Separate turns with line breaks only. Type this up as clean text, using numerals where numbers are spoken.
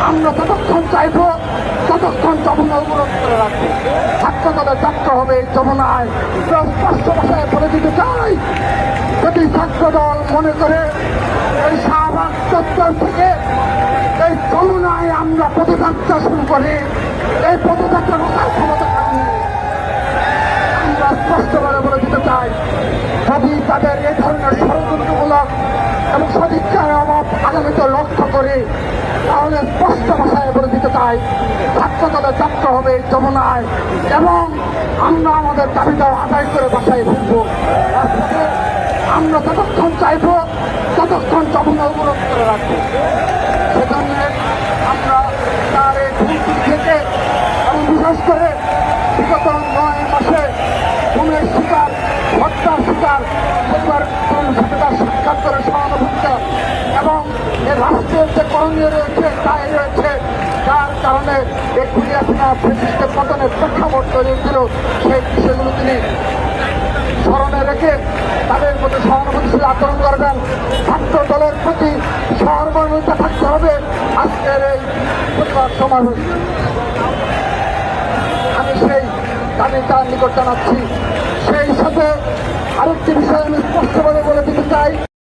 আমরা যতক্ষণ চাইব ততক্ষণ যমুনা অবরোধ করে রাখবো। ছাত্র দলের ছাত্র হবে এই যমুনায়। স্পষ্ট ভাষায় বলে দিতে চাই, যদি ছাত্র দল মনে করে এই শাহবাগ চত্বর থেকে এই যমুনায় আমরা পদযাত্রা শুরু করি, এই পদযাত্রা রোখার ক্ষমতা থাকি। আমরা স্পষ্টভাবে বলে দিতে চাই, যদি তাদের এই ধরনের ষড়যন্ত্রমূলক এবং সদিচ্ছার অভাব আগামীতে লক্ষ্য করে, তাহলে স্পষ্ট ভাষায় বলে দিতে চাই, ছাত্র দলের ছাত্র হবে যমুনায় এবং আমরা আমাদের দাবিটা আদায় করে বাসায় ফিরবো। আমরা যতক্ষণ চাইব ততক্ষণ যমুনা অবরোধ করে রাখবো। সেজন্য আমরা তার এই ভুল থেকে এবং বিশেষ করে বিগত 9 মাসে খুনের শিকার, হত্যার শিকার, পরিবার সাথে তার সাক্ষাৎ করে সহানুভূতিটা এবং এর রাষ্ট্রের যে করণীয় রয়েছে দায় রয়েছে, যার কারণে এই খুনিয়াখানা ফেসিস্টের পতনের প্রেক্ষাপট তৈরি হয়েছিল, সেই বিষয়গুলো তিনি স্মরণে রেখে তাদের প্রতি সহানুভূতিশীল আচরণ করবেন। ছাত্র দলের প্রতি সহমর্মিতা থাকতে হবে। আজকের এই প্রতিবাদ সমাবেশ আমি সেই দাবি তার নিকট জানাচ্ছি। সেই সাথে আরেকটি বিষয় আমি স্পষ্টভাবে বলে দিতে চাই,